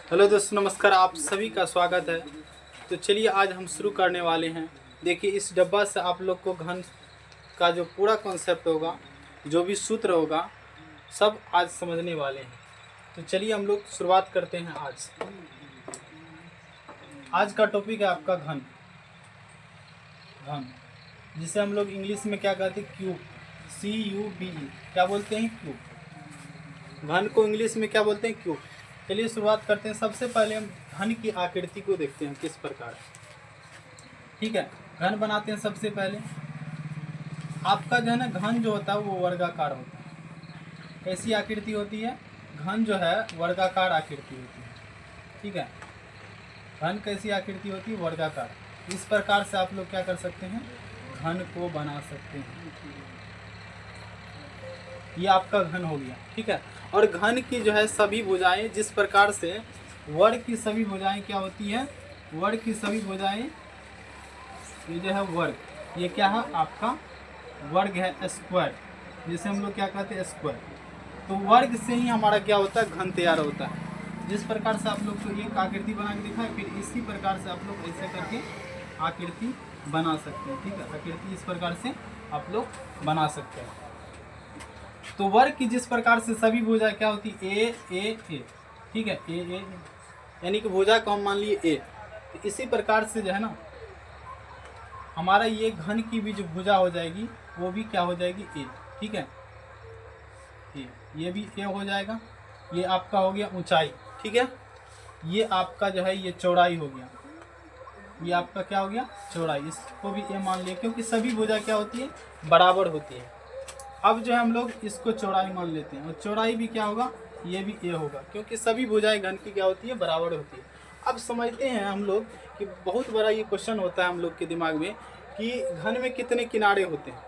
Hello दोस्तों, नमस्कार। आप सभी का स्वागत है। तो चलिए आज हम शुरू करने वाले हैं। देखिए, इस डब्बा से आप लोग को घन का जो पूरा कॉन्सेप्ट होगा, जो भी सूत्र होगा, सब आज समझने वाले हैं। तो चलिए हम लोग शुरुआत करते हैं। आज का टॉपिक है आपका घन। घन जिसे हम लोग इंग्लिश में क्या कहते हैं? क्यूब। CUBE क्या बोलते हैं? क्यूब। घन को इंग्लिश में क्या बोलते हैं? क्यूब। चलिए शुरुआत करते हैं। सबसे पहले हम घन की आकृति को देखते हैं किस प्रकार है। ठीक है, घन बनाते हैं। सबसे पहले आपका जो है ना, घन जो होता है वो वर्गाकार होता है। कैसी आकृति होती है? घन जो है वर्गाकार आकृति होती है। ठीक है, घन कैसी आकृति होती है? वर्गाकार। इस प्रकार से आप लोग क्या कर सकते हैं? घन को बना सकते हैं। ये आपका घन हो गया। ठीक है, और घन की जो है सभी भुजाएं, जिस प्रकार से वर्ग की सभी भुजाएं क्या होती है? वर्ग की सभी भुजाएं, ये जो है वर्ग, ये क्या है? आपका वर्ग है, स्क्वायर, जिसे हम लोग क्या कहते हैं? स्क्वायर। तो वर्ग से ही हमारा क्या होता है? घन तैयार होता है। जिस प्रकार से आप लोग को एक आकृति बना के दिखा है, फिर इसी प्रकार से आप लोग ऐसे करके आकृति बना सकते हैं। ठीक है, आकृति इस प्रकार से आप लोग बना सकते हैं। तो वर्ग की जिस प्रकार से सभी भुजा क्या होती है? ए। ठीक है, ए, यानी कि भुजा को हम मान लिए ए। तो इसी प्रकार से जो है ना, हमारा ये घन की भी जो भुजा हो जाएगी वो भी क्या हो जाएगी? ए। ठीक है, ये भी ए हो जाएगा। ये आपका हो गया ऊंचाई। ठीक है, ये आपका जो है ये चौड़ाई हो गया। ये आपका क्या हो गया? चौड़ाई। इसको भी ए मान लिया, क्योंकि सभी भुजा क्या होती है? बराबर होती है। अब जो है हम लोग इसको चौड़ाई मान लेते हैं, और चौड़ाई भी क्या होगा? ये भी ए होगा, क्योंकि सभी भुजाएं घन की क्या होती है? बराबर होती है। अब समझते हैं हम लोग कि बहुत बड़ा ये क्वेश्चन होता है हम लोग के दिमाग में कि घन में कितने किनारे होते हैं,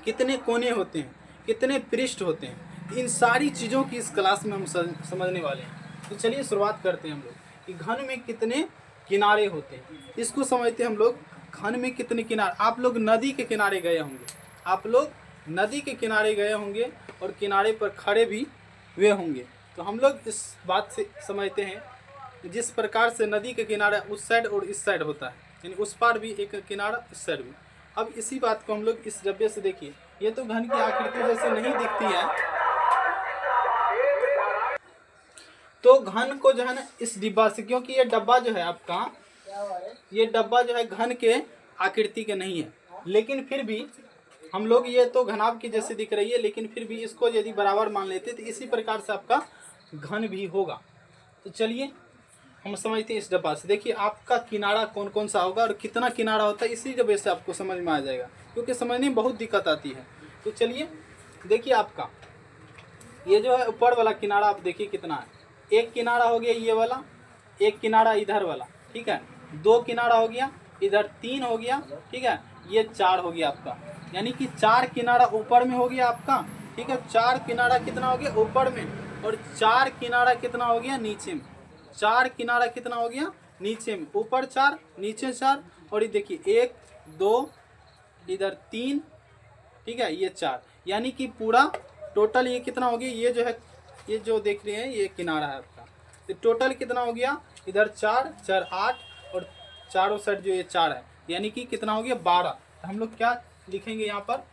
कितने कोने होते हैं, कितने पृष्ठ होते हैं। इन सारी चीज़ों की इस क्लास में हम समझने वाले हैं। तो चलिए शुरुआत करते हैं हम लोग कि घन में कितने किनारे होते हैं। इसको समझते हैं हम लोग। घन में कितने किनारे? आप लोग नदी के किनारे गए होंगे, आप लोग नदी के किनारे गए होंगे और किनारे पर खड़े भी हुए होंगे। तो हम लोग इस बात से समझते हैं, जिस प्रकार से नदी के किनारा उस साइड और इस साइड होता है, यानी उस पार भी एक किनारा, इस साइड भी। अब इसी बात को हम लोग इस डब्बे से देखिए। ये तो घन की आकृति जैसे नहीं दिखती है, तो घन को जो है ना इस डिब्बा से, क्योंकि ये डब्बा जो है आपका, ये डब्बा जो है घन के आकृति के नहीं है, लेकिन फिर भी हम लोग, ये तो घनाभ की जैसे दिख रही है, लेकिन फिर भी इसको यदि बराबर मान लेते तो इसी प्रकार से आपका घन भी होगा। तो चलिए हम समझते हैं इस डब्बा से। देखिए आपका किनारा कौन कौन सा होगा और कितना किनारा होता है, इसी डब्बे से आपको समझ में आ जाएगा, क्योंकि समझने में बहुत दिक्कत आती है। तो चलिए देखिए, आपका ये जो है ऊपर वाला किनारा आप देखिए कितना है। एक किनारा हो गया ये वाला, एक किनारा इधर वाला। ठीक है, दो किनारा हो गया, इधर तीन हो गया। ठीक है, ये चार हो गया आपका, यानी कि चार किनारा ऊपर में हो गया आपका। ठीक है, चार किनारा कितना हो गया? ऊपर में। और चार किनारा कितना हो गया? नीचे में। चार किनारा कितना हो गया? नीचे में। ऊपर चार, नीचे चार, और ये देखिए एक, दो, इधर तीन। ठीक है, ये चार, यानी कि पूरा टोटल ये कितना हो गया? ये जो है, ये जो देख रहे हैं ये किनारा है आपका। तो टोटल कितना हो गया? इधर चार, चार आठ, और चारों साइड जो ये चार है, यानी कि कितना हो गया? 12। तो हम लोग क्या लिखेंगे यहाँ पर?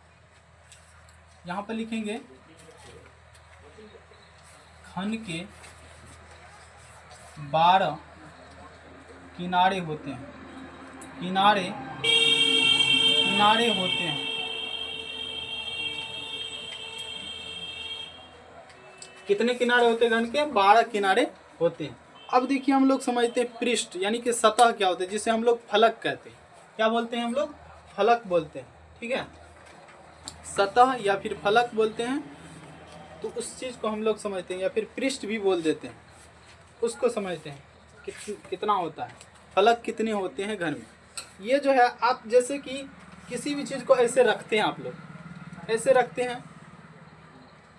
यहाँ पर लिखेंगे घन के 12 किनारे होते हैं। किनारे होते हैं। कितने किनारे होते हैं घन के? 12 किनारे होते हैं। अब देखिए हम लोग समझते हैं पृष्ठ, यानी कि सतह क्या होते हैं, जिसे हम लोग फलक कहते हैं। क्या बोलते हैं हम लोग? फलक बोलते हैं। ठीक है, सतह या फिर फलक बोलते हैं। तो उस चीज़ को हम लोग समझते हैं, या फिर पृष्ठ भी बोल देते हैं, उसको समझते हैं कितना होता है, फलक कितने होते हैं घन में। ये जो है आप जैसे कि किसी भी चीज़ को ऐसे रखते हैं, आप लोग ऐसे रखते हैं,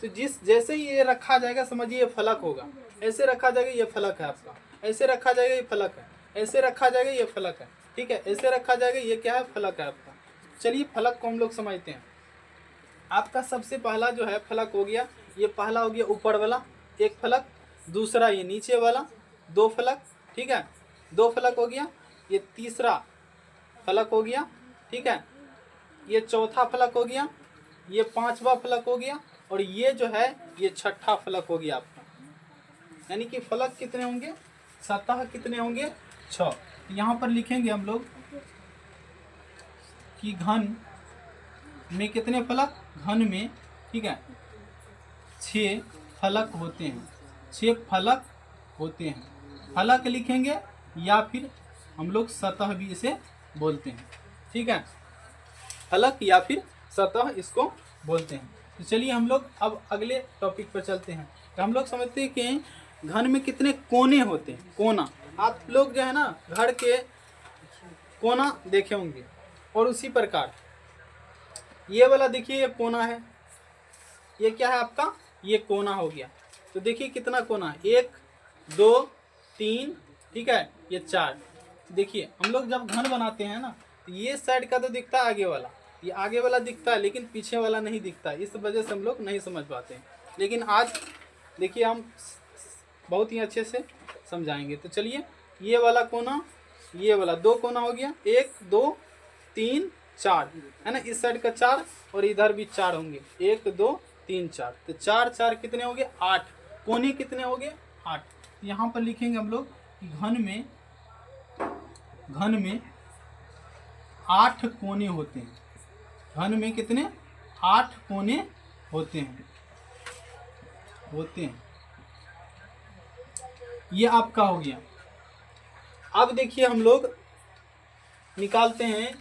तो जिस जैसे ही ये रखा जाएगा समझिए ये फलक होगा। ऐसे रखा जाएगा ये फलक है आपका, ऐसे रखा जाएगा ये फलक है, ऐसे रखा जाएगा ये फलक है। ठीक है, ऐसे रखा जाएगा ये क्या है? फलक है आपका। चलिए फलक को हम लोग समझते हैं। आपका सबसे पहला जो है फलक हो गया, ये पहला हो गया ऊपर वाला एक फलक, दूसरा ये नीचे वाला, 2 फलक, ठीक है, 2 फलक हो गया। ये तीसरा फलक हो गया, ठीक है, ये चौथा फलक हो गया, ये 5वां फलक हो गया, और ये जो है ये 6ठा फलक हो गया आपका। यानी कि फलक कितने होंगे, सतह कितने होंगे, 6। यहाँ पर लिखेंगे हम लोग कि घन में कितने फलक, घन में, ठीक है, 6 फलक होते हैं, 6 फलक होते हैं। फलक लिखेंगे या फिर हम लोग सतह भी इसे बोलते हैं, ठीक है, फलक या फिर सतह इसको बोलते हैं। तो चलिए हम लोग अब अगले टॉपिक पर चलते हैं। तो हम लोग समझते हैं कि घन में कितने कोने होते हैं। कोना, आप लोग जो है ना घर के कोना देखे होंगे, और उसी प्रकार ये वाला देखिए, ये कोना है, ये क्या है आपका, ये कोना हो गया। तो देखिए कितना कोना है, 1 2 3, ठीक है, ये 4। देखिए हम लोग जब घन बनाते हैं ना, तो ये साइड का तो दिखता है आगे वाला, ये आगे वाला दिखता है, लेकिन पीछे वाला नहीं दिखता। इस वजह से हम लोग नहीं समझ पाते हैं, लेकिन आज देखिए हम बहुत ही अच्छे से समझाएंगे। तो चलिए, ये वाला कोना, ये वाला 2 कोना हो गया, 1 2 3 4 है ना, इस साइड का 4 और इधर भी 4 होंगे, 1 2 3 4। तो 4 4 कितने हो गए, 8। कोने कितने हो गए, 8। यहाँ पर लिखेंगे हम लोग कि घन में 8 कोने होते हैं। घन में कितने, 8 कोने होते हैं। ये आपका हो गया। अब देखिए हम लोग निकालते हैं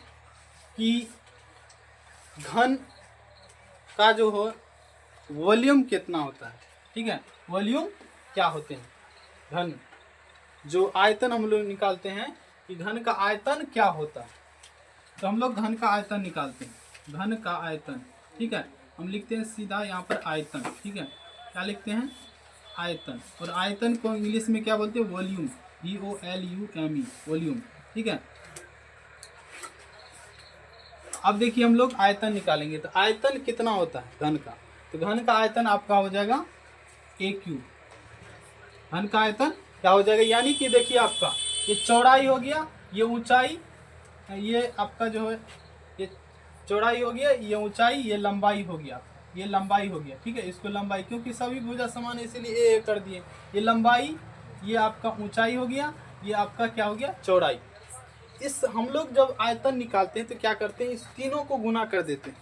कि घन का जो हो वॉल्यूम कितना होता है, ठीक है, वॉल्यूम क्या होते हैं, घन जो आयतन हम लोग निकालते हैं कि घन का आयतन क्या होता है। तो हम लोग घन का आयतन निकालते हैं, घन का आयतन, ठीक है, हम लिखते हैं सीधा यहाँ पर आयतन, ठीक है, क्या लिखते हैं, आयतन। और आयतन को इंग्लिश में क्या बोलते हैं, वॉल्यूम, VOLUME, वॉल्यूम, ठीक है। अब देखिए हम लोग आयतन निकालेंगे, तो आयतन कितना होता है घन का, तो घन का आयतन आपका हो जाएगा AQ। घन का आयतन क्या हो जाएगा, यानी कि देखिए आपका ये चौड़ाई हो गया, ये ऊंचाई, ये आपका जो है ये चौड़ाई हो गया, ये ऊंचाई, ये लंबाई हो गया, ये लंबाई हो गया, ठीक है, इसको लंबाई, क्योंकि सभी भुजा समान है इसीलिए A कर दिए। ये लंबाई, ये आपका ऊंचाई हो गया, ये आपका क्या हो गया, चौड़ाई। इस हम लोग जब आयतन निकालते हैं तो क्या करते हैं, इस तीनों को गुना कर देते हैं,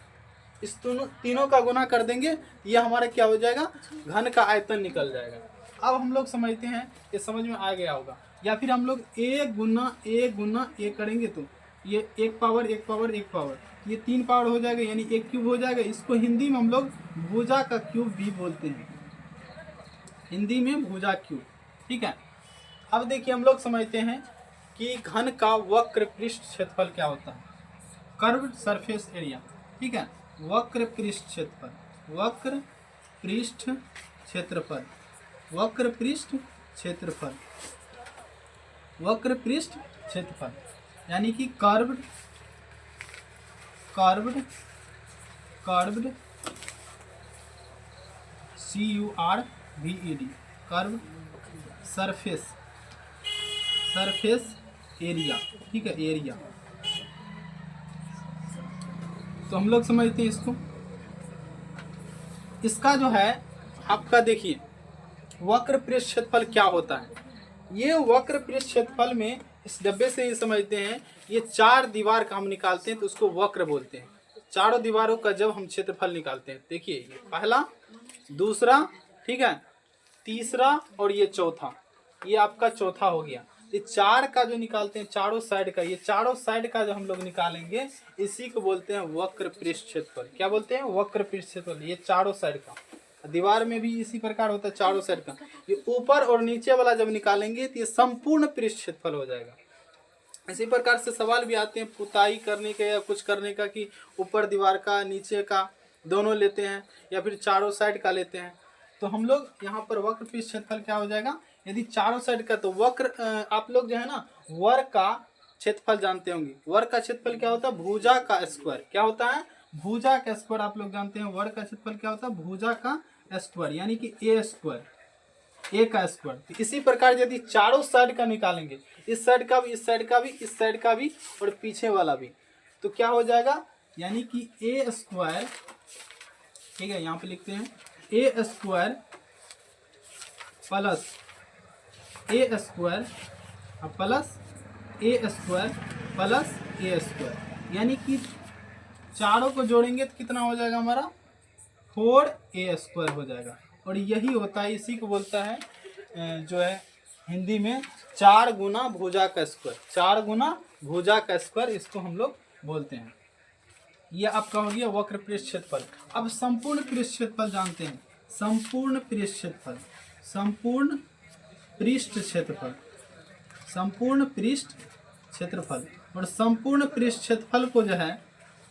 इस तीनों का गुना कर देंगे, ये हमारा क्या हो जाएगा, घन का आयतन निकल जाएगा। अब हम लोग समझते हैं, ये समझ में आ गया होगा। या फिर हम लोग A गुना A करेंगे तो ये 1 पावर 1 पावर 1 पावर, ये 3 पावर हो जाएगा, यानी 1 क्यूब हो जाएगा। इसको हिंदी में हम लोग भुजा का क्यूब भी बोलते हैं, हिंदी में भुजा क्यूब, ठीक है। अब देखिए हम लोग समझते हैं कि घन का वक्र पृष्ठ क्षेत्रफल क्या होता है, कर्व्ड सरफेस एरिया, ठीक है, वक्र पृष्ठ क्षेत्रफल, वक्र पृष्ठ क्षेत्रफल, वक्र पृष्ठ क्षेत्रफल, वक्र पृष्ठ क्षेत्रफल, यानी कि curved CURVED curved surface area, ठीक है, एरिया। तो हम लोग समझते हैं इसको, इसका जो है आपका देखिए वक्र पृष्ठ क्षेत्रफल क्या होता है। ये वक्र पृष्ठ क्षेत्रफल में इस डब्बे से ही समझते हैं, ये 4 दीवार का हम निकालते हैं तो उसको वक्र बोलते हैं। चारों दीवारों का जब हम क्षेत्रफल निकालते हैं, देखिए ये पहला, दूसरा, ठीक है, तीसरा और ये चौथा, ये आपका चौथा हो गया। ये 4 का जो निकालते हैं चारों साइड का, ये चारों साइड का जो हम लोग निकालेंगे इसी को बोलते हैं वक्र पृष्ठ क्षेत्रफल। क्या बोलते हैं, वक्र पृष्ठ क्षेत्रफल। ये चारों साइड का, दीवार में भी इसी प्रकार होता है, चारों साइड का। ये ऊपर और नीचे वाला जब निकालेंगे तो ये संपूर्ण पृष्ठ क्षेत्रफल हो जाएगा। इसी प्रकार से सवाल भी आते हैं पुताई करने के या कुछ करने का, कि ऊपर दीवार का नीचे का दोनों लेते हैं या फिर चारों साइड का लेते हैं। तो हम लोग यहाँ पर वक्र पृष्ठ क्षेत्रफल क्या हो जाएगा, यदि चारों साइड का, तो वक्र आप लोग जो है ना वर्ग का क्षेत्रफल जानते होंगे। वर्ग का क्षेत्रफल क्या होता है, भुजा का स्क्वायर। क्या होता है, भुजा का स्क्वायर आप लोग जानते हैं। वर्ग का क्षेत्रफल क्या होता है, भुजा का स्क्वायर, यानी कि A स्क्वायर। ए का स्क्वायर। तो इसी प्रकार यदि चारों साइड का निकालेंगे, इस साइड का भी, इस साइड का भी, इस साइड का भी और पीछे वाला भी, तो क्या हो जाएगा, यानी कि ए स्क्वायर, ठीक है, यहाँ पे लिखते हैं ए स्क्वायर प्लस ए स्क्वायर प्लस ए स्क्वायर प्लस ए स्क्वायर, यानी कि चारों को जोड़ेंगे तो कितना हो जाएगा हमारा 4a स्क्वायर हो जाएगा। और यही होता है, इसी को बोलता है जो है हिंदी में 4 गुना भुजा का स्क्वायर, 4 गुना भुजा का स्क्वायर इसको हम लोग बोलते हैं। ये आपका हो गया वक्र पृष्ठ क्षेत्रफल। अब संपूर्ण पृष्ठ क्षेत्रफल जानते हैं, संपूर्ण पृष्ठ क्षेत्रफल, संपूर्ण पृष्ठ क्षेत्रफल, संपूर्ण पृष्ठ क्षेत्रफल। और संपूर्ण पृष्ठ क्षेत्रफल को जो है,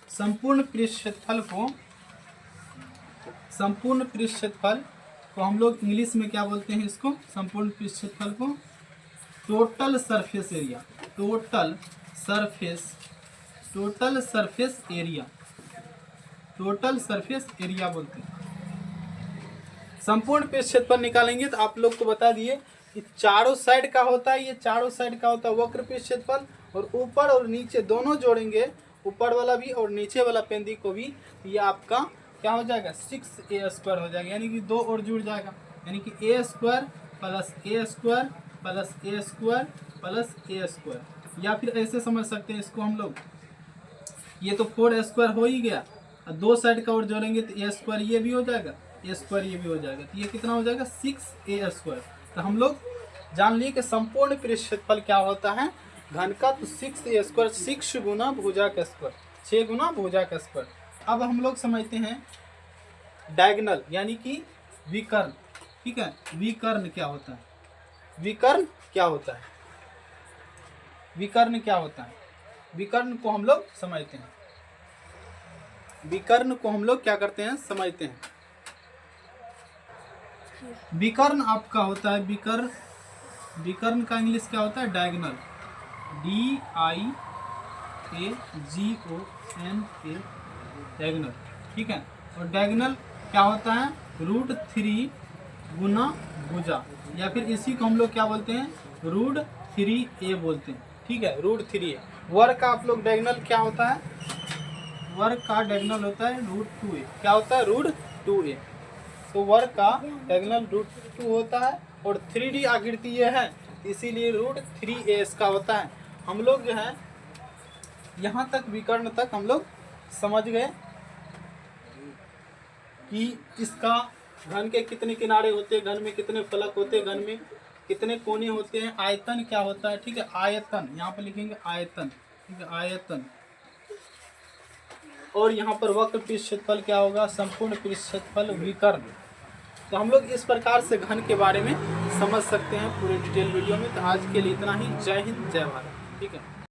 संपूर्ण पृष्ठ क्षेत्रफल को, संपूर्ण पृष्ठ क्षेत्रफल को हम लोग इंग्लिश में क्या बोलते हैं, इसको संपूर्ण पृष्ठ क्षेत्रफल को total surface area, total surface, total surface area, total surface area बोलते हैं। संपूर्ण पृष्ठ क्षेत्रफल निकालेंगे तो आप लोग को बता दिए कि चारों साइड का होता है, ये चारों साइड का होता है वक्र पृष्ठ क्षेत्रफल, और ऊपर और नीचे दोनों जोड़ेंगे, ऊपर वाला भी और नीचे वाला पेंदी को भी, ये आपका क्या हो जाएगा 6a स्क्वायर हो जाएगा, यानी कि 2 और जुड़ जाएगा, यानी कि a square plus A square plus A square plus A square. या फिर ऐसे समझ सकते हैं इसको हम लोग, ये तो 4 स्क्वायर हो ही गया, और 2 साइड का और जोड़ेंगे तो ए स्क्वायर ये भी हो जाएगा, ए स्क्वायर ये भी हो जाएगा, तो ये कितना हो जाएगा 6a स्क्वायर। तो हम लोग जान लिए कि संपूर्ण पृष्ठ क्षेत्रफल क्या होता है घन का, तो 6a स्क्वायर, 6 गुना भुजा का स्क्वायर, 6 गुना भुजा का स्क्वायर। अब हम लोग समझते हैं डायगोनल यानी कि विकर्ण, ठीक है, विकर्ण क्या होता है, विकर्ण क्या होता है, विकर्ण क्या होता है, विकर्ण को हम लोग समझते हैं, विकर्ण को हम लोग क्या करते हैं समझते हैं। विकर्ण आपका होता है, विकर्ण, विकर्ण का इंग्लिश क्या होता है डायगोनल, DIAGONA, डायगोनल, ठीक है। और डायगोनल क्या होता है √3 गुना भुजा, या फिर इसी को हम लोग क्या बोलते हैं √3a बोलते हैं, ठीक है, √3a। वर्ग का आप लोग डायगोनल क्या होता है, वर्ग का डायगोनल होता है √2a, क्या होता है √2a। तो वर्ग का डायगोनल √2 होता है, और 3D आकृति ये है इसीलिए √3a इसका होता है। हम लोग जो है यहाँ तक विकर्ण तक हम लोग समझ गए कि इसका घन के कितने किनारे होते हैं, घन में कितने फलक होते हैं, घन में कितने कोने होते हैं, आयतन क्या होता है, ठीक है, आयतन यहाँ पर लिखेंगे आयतन, ठीक है, आयतन। और यहाँ पर वक्र पृष्ठ क्षेत्रफल क्या होगा, संपूर्ण पृष्ठ क्षेत्रफल, विकर्ण। तो हम लोग इस प्रकार से घन के बारे में समझ सकते हैं पूरे डिटेल वीडियो में। तो आज के लिए इतना ही, जय हिंद जय भारत, ठीक है।